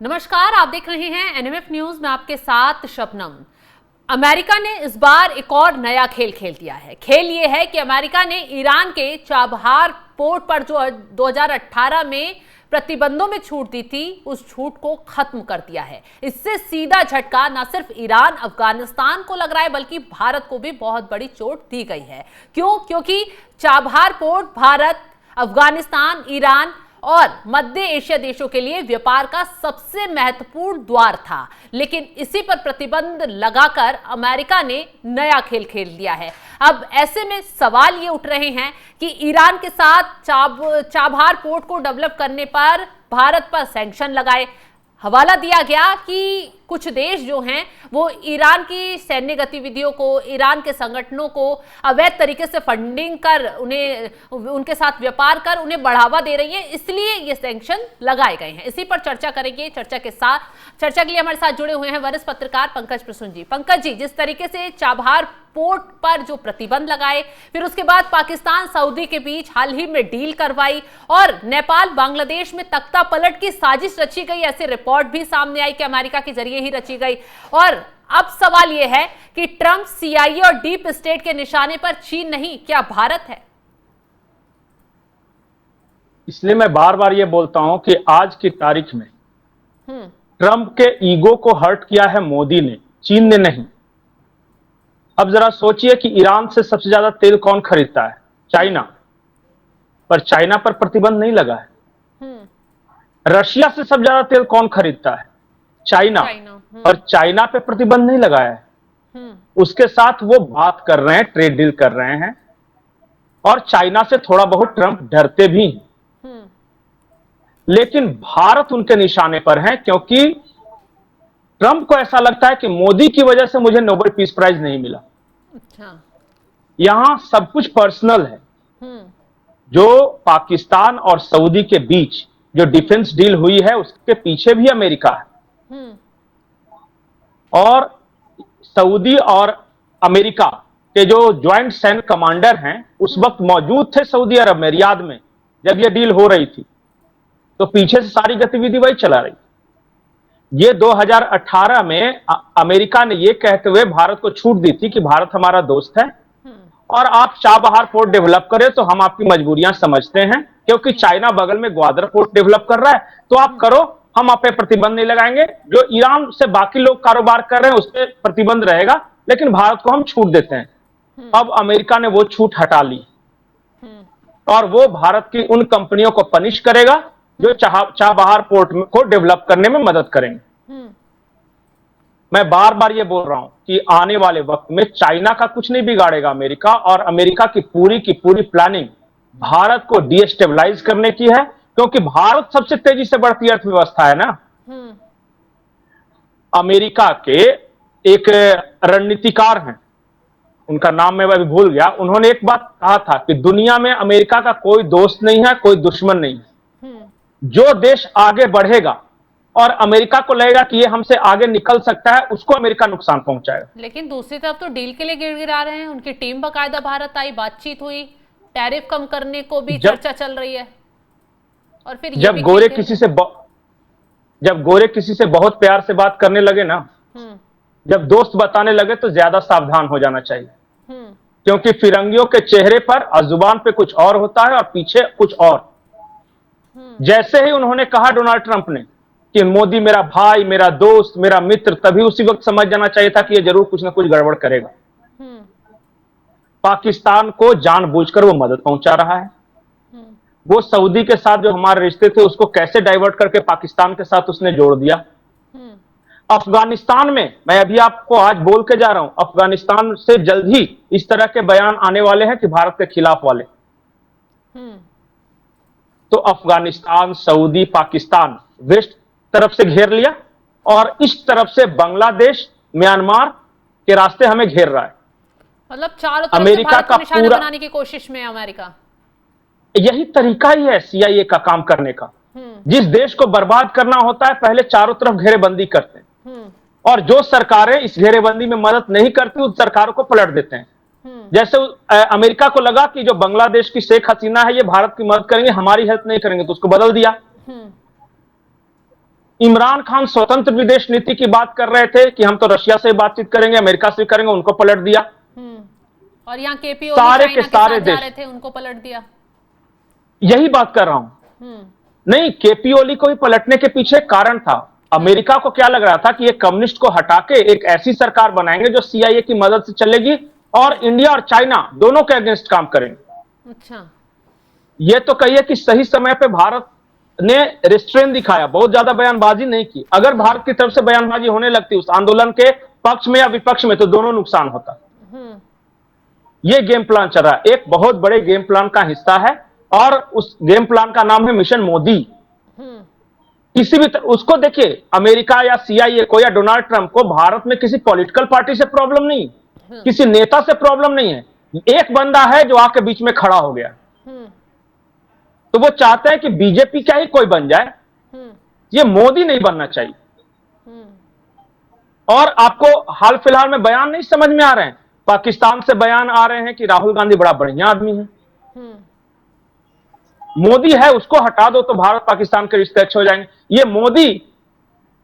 नमस्कार, आप देख रहे हैं एनएमएफ न्यूज में आपके साथ शबनम। अमेरिका ने इस बार एक और नया खेल खेल दिया है। खेल ये है कि अमेरिका ने ईरान के चाबहार पोर्ट पर जो 2018 में प्रतिबंधों में छूट दी थी, उस छूट को खत्म कर दिया है। इससे सीधा झटका न सिर्फ ईरान अफगानिस्तान को लग रहा है, बल्कि भारत को भी बहुत बड़ी चोट दी गई है। क्यों? क्योंकि Chabahar port Bharat, Afghanistan, Iran और मध्य एशिया देशों के लिए व्यापार का सबसे महत्वपूर्ण द्वार था, लेकिन इसी पर प्रतिबंध लगाकर अमेरिका ने नया खेल खेल दिया है। अब ऐसे में सवाल ये उठ रहे हैं कि ईरान के साथ चाबहार पोर्ट को डेवलप करने पर भारत पर सैंक्शन लगाए। हवाला दिया गया कि कुछ देश जो हैं वो ईरान की सैन्य गतिविधियों को, ईरान के संगठनों को अवैध तरीके से फंडिंग कर, उनके साथ व्यापार कर उन्हें बढ़ावा दे रही है, इसलिए ये सैंक्शन लगाए गए हैं। इसी पर चर्चा करेंगे। चर्चा के लिए हमारे साथ जुड़े हुए हैं वरिष्ठ पत्रकार पंकज प्रसून जी। पंकज जी, जिस तरीके से चाबहार पोर्ट पर जो प्रतिबंध लगाए, फिर उसके बाद पाकिस्तान सऊदी के बीच हाल ही में डील करवाई और नेपाल बांग्लादेश में तख्ता पलट की साजिश रची गई, ऐसे रिपोर्ट भी सामने आई कि अमेरिका के जरिए ही रची गई। और अब सवाल यह है कि ट्रंप, सीआईए और डीप स्टेट के निशाने पर चीन नहीं, क्या भारत है? इसलिए मैं बार बार ये बोलता हूं कि आज की तारीख में ट्रंप के ईगो को हर्ट किया है मोदी ने, चीन ने नहीं। अब जरा सोचिए कि ईरान से सबसे ज्यादा तेल कौन खरीदता है? चाइना। पर चाइना पर प्रतिबंध नहीं लगा है। रशिया से सबसे ज्यादा तेल कौन खरीदता है? चाइना। और चाइना पे प्रतिबंध नहीं लगाया है। उसके साथ वो बात कर रहे हैं, ट्रेड डील कर रहे हैं, और चाइना से थोड़ा बहुत ट्रंप डरते भी हैं। लेकिन भारत उनके निशाने पर है, क्योंकि ट्रंप को ऐसा लगता है कि मोदी की वजह से मुझे नोबेल पीस प्राइज नहीं मिला। अच्छा। यहां सब कुछ पर्सनल है। जो पाकिस्तान और सऊदी के बीच जो डिफेंस डील हुई है, उसके पीछे भी अमेरिका है। और सऊदी और अमेरिका के जो ज्वाइंट सैन्य कमांडर हैं, उस वक्त मौजूद थे सऊदी अरब में, रियाद में, जब यह डील हो रही थी। तो पीछे से सारी गतिविधि वही चला रही। ये 2018 में अमेरिका ने यह कहते हुए भारत को छूट दी थी कि भारत हमारा दोस्त है और आप चाबहार पोर्ट डेवलप करें तो हम आपकी मजबूरियां समझते हैं, क्योंकि चाइना बगल में ग्वादर पोर्ट डेवलप कर रहा है, तो आप करो, हम आप पे प्रतिबंध नहीं लगाएंगे। जो ईरान से बाकी लोग कारोबार कर रहे हैं उस पर प्रतिबंध रहेगा, लेकिन भारत को हम छूट देते हैं। अब अमेरिका ने वो छूट हटा ली और वो भारत की उन कंपनियों को पनिश करेगा जो चाबहार पोर्ट को डेवलप करने में मदद करेंगे। मैं बार बार ये बोल रहा हूं कि आने वाले वक्त में चाइना का कुछ नहीं बिगाड़ेगा अमेरिका, और अमेरिका की पूरी प्लानिंग भारत को डीस्टेबलाइज करने की है, क्योंकि भारत सबसे तेजी से बढ़ती अर्थव्यवस्था है ना। अमेरिका के एक रणनीतिकार हैं, उनका नाम मैं अभी भूल गया, उन्होंने एक बात कहा था कि दुनिया में अमेरिका का कोई दोस्त नहीं है, कोई दुश्मन नहीं है। जो देश आगे बढ़ेगा और अमेरिका को लगेगा कि ये हमसे आगे निकल सकता है, उसको अमेरिका नुकसान पहुंचाएगा। लेकिन दूसरी तरफ तो डील के लिए गिड़गिड़ा रहे हैं। उनकी टीम बकायदा भारत आई, बातचीत हुई, टैरिफ कम करने को भी चर्चा चल रही है। और फिर जब गोरे किसी से बहुत प्यार से बात करने लगे ना, जब दोस्त बताने लगे, तो ज्यादा सावधान हो जाना चाहिए, क्योंकि फिरंगियों के चेहरे पर और जुबान पे कुछ और होता है और पीछे कुछ और। जैसे ही उन्होंने कहा डोनाल्ड ट्रंप ने कि मोदी मेरा भाई, मेरा दोस्त, मेरा मित्र, तभी उसी वक्त समझ जाना चाहिए था कि ये जरूर कुछ ना कुछ गड़बड़ करेगा। पाकिस्तान को जानबूझकर वो मदद पहुंचा रहा है। वो सऊदी के साथ जो हमारे रिश्ते थे उसको कैसे डाइवर्ट करके पाकिस्तान के साथ उसने जोड़ दिया। अफगानिस्तान में, मैं अभी आपको आज बोल के जा रहा हूं, अफगानिस्तान से जल्द ही इस तरह के बयान आने वाले हैं कि भारत के खिलाफ वाले। तो अफगानिस्तान, सऊदी, पाकिस्तान वेस्ट तरफ से घेर लिया, और इस तरफ से बांग्लादेश, म्यांमार के रास्ते हमें घेर रहा है। मतलब चारों तरफ से भारत को निशाना बनाने की कोशिश में अमेरिका। यही तरीका ही है सीआईए का काम करने का। जिस देश को बर्बाद करना होता है, पहले चारों तरफ घेरेबंदी करते हैं, और जो सरकारें इस घेरेबंदी में मदद नहीं करती, उस सरकारों को पलट देते हैं। जैसे अमेरिका को लगा कि जो बांग्लादेश की शेख हसीना है, ये भारत की मदद करेंगे, हमारी हेल्प नहीं करेंगे, तो उसको बदल दिया। इमरान खान स्वतंत्र विदेश नीति की बात कर रहे थे कि हम तो रशिया से बातचीत करेंगे, अमेरिका से करेंगे, उनको पलट दिया। और यहाँ केपी ओली सारे चाइना के के सारे साथ जा देश, रहे थे, उनको पलट दिया। यही बात कर रहा हूं। नहीं, केपी ओली को ही पलटने के पीछे कारण था। अमेरिका को क्या लग रहा था कि ये कम्युनिस्ट को हटा के एक ऐसी सरकार बनाएंगे जो सीआईए की मदद से चलेगी और इंडिया और चाइना दोनों के अगेंस्ट काम करेंगे। अच्छा, ये तो कहिए कि सही समय पे भारत ने रिस्ट्रेन दिखाया, बहुत ज्यादा बयानबाजी नहीं की। अगर भारत की तरफ से बयानबाजी होने लगती उस आंदोलन के पक्ष में या विपक्ष में, तो दोनों नुकसान होता। ये गेम प्लान चल रहा है, एक बहुत बड़े गेम प्लान का हिस्सा है, और उस गेम प्लान का नाम है मिशन मोदी। किसी भी उसको देखिए, अमेरिका या सीआईए को या डोनाल्ड ट्रंप को भारत में किसी पॉलिटिकल पार्टी से प्रॉब्लम नहीं, किसी नेता से प्रॉब्लम नहीं है। एक बंदा है जो आके बीच में खड़ा हो गया, तो वो चाहते हैं कि बीजेपी क्या ही कोई बन जाए, ये मोदी नहीं बनना चाहिए। और आपको हाल फिलहाल में बयान नहीं समझ में आ रहे हैं, पाकिस्तान से बयान आ रहे हैं कि राहुल गांधी बड़ा बढ़िया आदमी है, मोदी है उसको हटा दो तो भारत पाकिस्तान के रिश्ते अच्छे हो जाएंगे। ये मोदी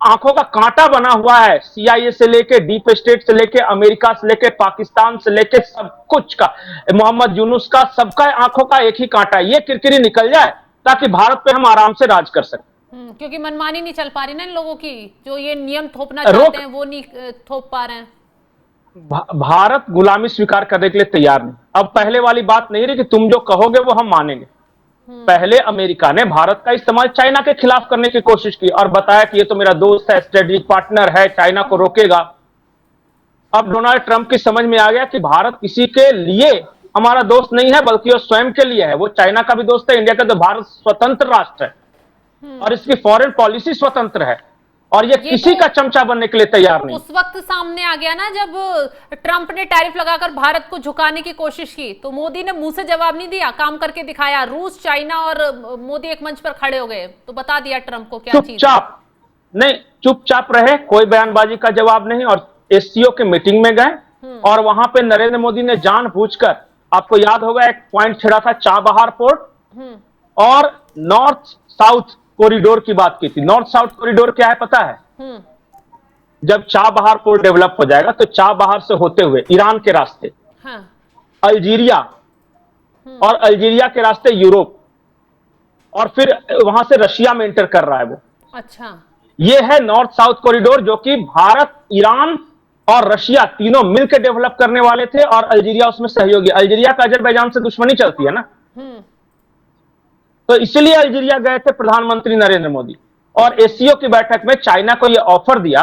आंखों का कांटा बना हुआ है, सीआईए से लेके, डीप स्टेट से लेके, अमेरिका से लेके, पाकिस्तान से लेके, सब कुछ का, मोहम्मद यूनुस का, सबका आंखों का एक ही कांटा है। ये किरकिरी निकल जाए ताकि भारत पे हम आराम से राज कर सकें। क्योंकि मनमानी नहीं चल पा रही ना इन लोगों की, जो ये नियम थोपना चाहते हैं वो नहीं थोप पा रहे हैं। भारत गुलामी स्वीकार करने के लिए तैयार नहीं। अब पहले वाली बात नहीं रही कि तुम जो कहोगे वो हम मानेंगे। पहले अमेरिका ने भारत का इस्तेमाल चाइना के खिलाफ करने की कोशिश की और बताया कि ये तो मेरा दोस्त है, स्ट्रेटेजिक पार्टनर है, चाइना को रोकेगा। अब डोनाल्ड ट्रंप की समझ में आ गया कि भारत किसी के लिए हमारा दोस्त नहीं है, बल्कि वो स्वयं के लिए है। वो चाइना का भी दोस्त है, इंडिया का, तो भारत स्वतंत्र राष्ट्र है और इसकी फॉरेन पॉलिसी स्वतंत्र है, और ये किसी तो का चमचा बनने के लिए तैयार नहीं। उस वक्त सामने आ गया ना जब ट्रंप ने टैरिफ लगाकर भारत को झुकाने की कोशिश की, तो मोदी ने मुंह से जवाब नहीं दिया, काम करके दिखाया। रूस, चाइना और मोदी एक मंच पर खड़े हो गए तो बता दिया ट्रंप को क्या चीज। चुपचाप नहीं, चुपचाप रहे, कोई बयानबाजी का जवाब नहीं। और एससीओ के मीटिंग में गए और वहां पे नरेंद्र मोदी ने जानबूझकर, आपको याद होगा एक पॉइंट छिड़ा था चाबहार पोर्ट और नॉर्थ साउथ कॉरिडोर की बात की थी। नॉर्थ साउथ कॉरिडोर क्या है पता है? जब चाबहार पोर्ट डेवलप हो जाएगा तो चाबहार से होते हुए ईरान के रास्ते अल्जीरिया, और अल्जीरिया के रास्ते यूरोप, और फिर वहां से रशिया में एंटर कर रहा है वो। अच्छा, ये है नॉर्थ साउथ कॉरिडोर, जो कि भारत, ईरान और रशिया तीनों मिलकर डेवलप करने वाले थे, और अल्जीरिया उसमें सहयोगी। अल्जीरिया का अजरबैजान से दुश्मनी चलती है ना, तो इसलिए अल्जीरिया गए थे प्रधानमंत्री नरेंद्र मोदी। और एससीओ की बैठक में चाइना को यह ऑफर दिया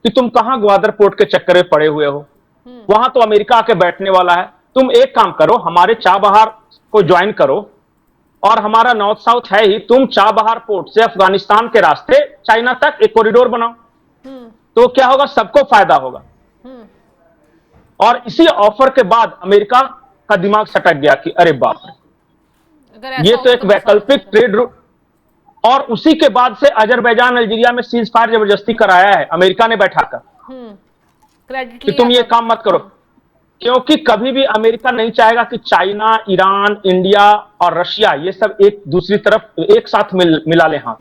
कि तुम कहां ग्वादर पोर्ट के चक्कर में पड़े हुए हो, वहां तो अमेरिका आके बैठने वाला है, तुम एक काम करो, हमारे चाबहार को ज्वाइन करो, और हमारा नॉर्थ साउथ है ही, तुम चाबहार पोर्ट से अफगानिस्तान के रास्ते चाइना तक एक कॉरिडोर बनाओ, तो क्या होगा, सबको फायदा होगा। और इसी ऑफर के बाद अमेरिका का दिमाग सटक गया कि अरे बाप रे, ये तो एक वैकल्पिक ट्रेड रूट। और उसी के बाद से अजरबैजान अल्जीरिया में सीज फायर जबरदस्ती कराया है अमेरिका ने बैठाकर कि तुम ये काम मत करो, क्योंकि कभी भी अमेरिका नहीं चाहेगा कि चाइना, ईरान, इंडिया और रशिया ये सब एक दूसरी तरफ एक साथ मिला ले हाथ।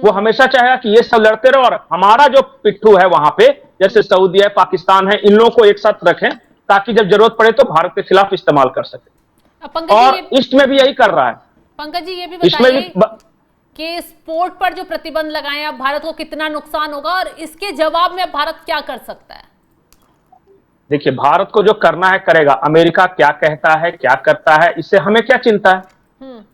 वो हमेशा चाहेगा कि ये सब लड़ते रहो, और हमारा जो पिट्ठू है वहां पे, जैसे सऊदी है, पाकिस्तान है, इन लोगों को एक साथ रखें ताकि जब जरूरत पड़े तो भारत के खिलाफ इस्तेमाल कर सके। और ईस्ट में भी यही कर रहा है। पंकज जी, ये भी बताइए कि इस पोर्ट पर जो प्रतिबंध लगाए हैं, अब भारत को कितना नुकसान होगा और इसके जवाब में अब भारत क्या कर सकता है? देखिए, भारत को जो करना है करेगा, अमेरिका क्या कहता है, क्या करता है, इससे हमें क्या चिंता है।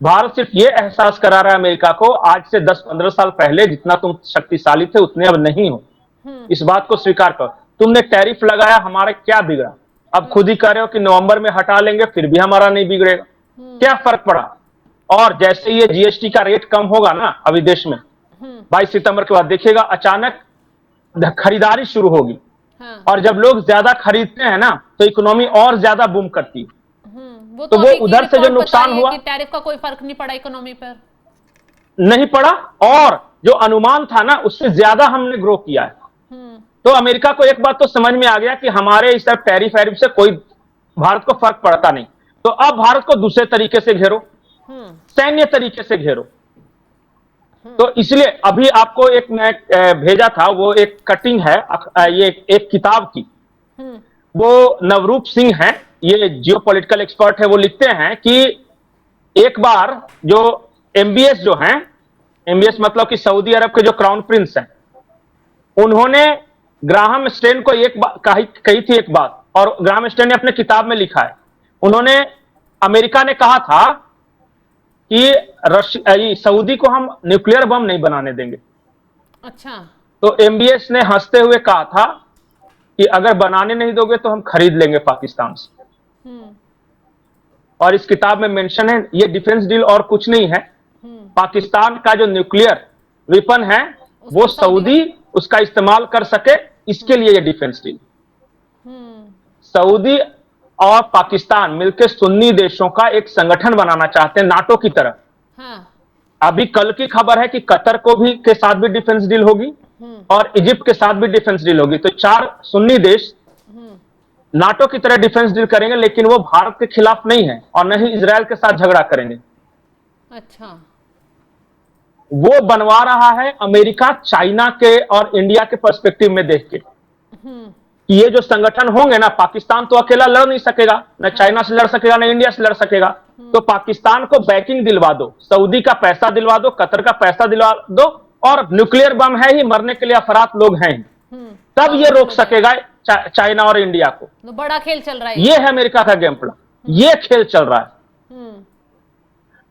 भारत सिर्फ ये एहसास करा रहा है अमेरिका को, आज से 10-15 साल पहले जितना तुम शक्तिशाली थे उतने अब नहीं हो, इस बात को स्वीकार करो। तुमने टैरिफ लगाया, हमारा क्या बिगड़ा? अब खुद ही कह रहे हो कि नवंबर में हटा लेंगे, फिर भी हमारा नहीं बिगड़ेगा, क्या फर्क पड़ा? और जैसे ये जीएसटी का रेट कम होगा ना अभी देश में, 22 सितंबर के बाद देखिएगा अचानक खरीदारी शुरू होगी। और जब लोग ज्यादा खरीदते हैं ना तो इकोनॉमी और ज्यादा बूम करती है। तो वो उधर से जो नुकसान हुआ, टैरिफ का कोई फर्क नहीं पड़ा इकोनॉमी पर, नहीं पड़ा, और जो अनुमान था ना उससे ज्यादा हमने ग्रो किया है। तो अमेरिका को एक बात तो समझ में आ गया कि हमारे इस तरफ टैरिफ वैरिफ से कोई भारत को फर्क पड़ता नहीं, तो अब भारत को दूसरे तरीके से घेरो, सैन्य तरीके से घेरो। तो इसलिए अभी आपको एक मैं भेजा था, वो एक कटिंग है, ये एक किताब की। वो नवरूप सिंह हैं, ये जियो पॉलिटिकल एक्सपर्ट है। वो लिखते हैं कि एक बार जो एमबीएस जो हैं, एमबीएस मतलब कि सऊदी अरब के जो क्राउन प्रिंस हैं, उन्होंने ग्राहम स्टेन को एक बात कही थी एक बात, और ग्राहम स्टेन ने अपने किताब में लिखा है। उन्होंने, अमेरिका ने कहा था कि सऊदी को हम न्यूक्लियर बम नहीं बनाने देंगे। अच्छा। तो एमबीएस ने हंसते हुए कहा था कि अगर बनाने नहीं दोगे तो हम खरीद लेंगे पाकिस्तान से। और इस किताब में मेंशन है, ये डिफेंस डील और कुछ नहीं है। पाकिस्तान का जो न्यूक्लियर वेपन है वो सऊदी उसका इस्तेमाल कर सके, इसके लिए ये डिफेंस डील। सऊदी और पाकिस्तान मिलकर सुन्नी देशों का एक संगठन बनाना चाहते हैं, नाटो की तरह। हाँ। अभी कल की खबर है कि कतर को भी के साथ भी डिफेंस डील होगी और इजिप्ट के साथ भी डिफेंस डील होगी। तो 4 सुन्नी देश नाटो की तरह डिफेंस डील करेंगे, लेकिन वो भारत के खिलाफ नहीं है और न ही इजराइल के साथ झगड़ा करेंगे। अच्छा। वो बनवा रहा है अमेरिका चाइना के और इंडिया के पर्सपेक्टिव में देख के। ये जो संगठन होंगे ना, पाकिस्तान तो अकेला लड़ नहीं सकेगा, न चाइना से लड़ सकेगा, न इंडिया से लड़ सकेगा। तो पाकिस्तान को बैकिंग दिलवा दो, सऊदी का पैसा दिलवा दो, कतर का पैसा दिलवा दो, और न्यूक्लियर बम है ही, मरने के लिए अफरात लोग हैं, तब ये रोक सकेगा चाइना और इंडिया को। तो बड़ा खेल चल रहा है, ये है अमेरिका का गेम प्लान, ये खेल चल रहा है।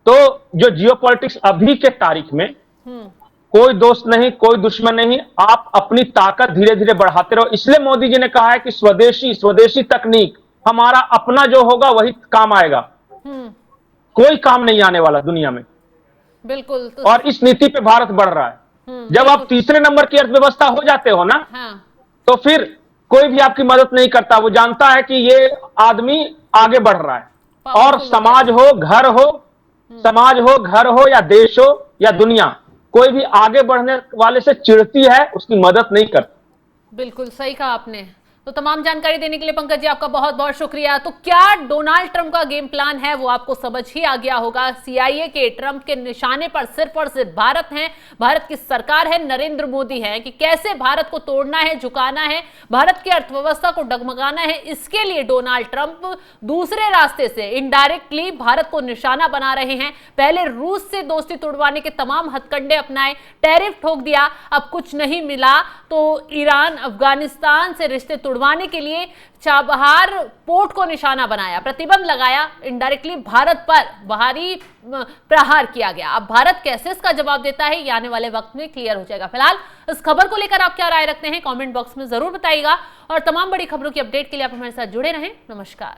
तो जो जियोपॉलिटिक्स अभी के तारीख में, कोई दोस्त नहीं, कोई दुश्मन नहीं, आप अपनी ताकत धीरे धीरे बढ़ाते रहो। इसलिए मोदी जी ने कहा है कि स्वदेशी तकनीक, हमारा अपना जो होगा वही काम आएगा, कोई काम नहीं आने वाला दुनिया में। बिल्कुल। तो और इस नीति पे भारत बढ़ रहा है। जब आप तीसरे नंबर की अर्थव्यवस्था हो जाते हो ना, तो फिर कोई भी आपकी मदद नहीं करता। वो जानता है कि ये आदमी आगे बढ़ रहा है। और समाज हो, घर हो या देश हो या दुनिया, कोई भी आगे बढ़ने वाले से चिढ़ती है, उसकी मदद नहीं करती। बिल्कुल सही कहा आपने। तो तमाम जानकारी देने के लिए पंकज जी आपका बहुत बहुत शुक्रिया। तो क्या डोनाल्ड ट्रंप का गेम प्लान है वो आपको समझ ही आ गया होगा। सीआईए के ट्रंप के निशाने पर सिर्फ और सिर्फ भारत है, भारत की सरकार है, नरेंद्र मोदी है, कि कैसे भारत को तोड़ना है, झुकाना है, भारत की अर्थव्यवस्था को डगमगाना है। इसके लिए डोनाल्ड ट्रंप दूसरे रास्ते से इनडायरेक्टली भारत को निशाना बना रहे हैं। पहले रूस से दोस्ती तोड़वाने के तमाम हथकंडे अपनाए, टैरिफ ठोक दिया, अब कुछ नहीं मिला तो ईरान अफगानिस्तान से रिश्ते तोड़वाने के लिए चाबहार पोर्ट को निशाना बनाया, प्रतिबंध लगाया, इनडायरेक्टली भारत पर बाहरी प्रहार किया गया। अब भारत कैसे इसका जवाब देता है ये आने वाले वक्त में क्लियर हो जाएगा। फिलहाल इस खबर को लेकर आप क्या राय रखते हैं कमेंट बॉक्स में जरूर बताइएगा और तमाम बड़ी खबरों की अपडेट के लिए आप हमारे साथ जुड़े रहें। नमस्कार।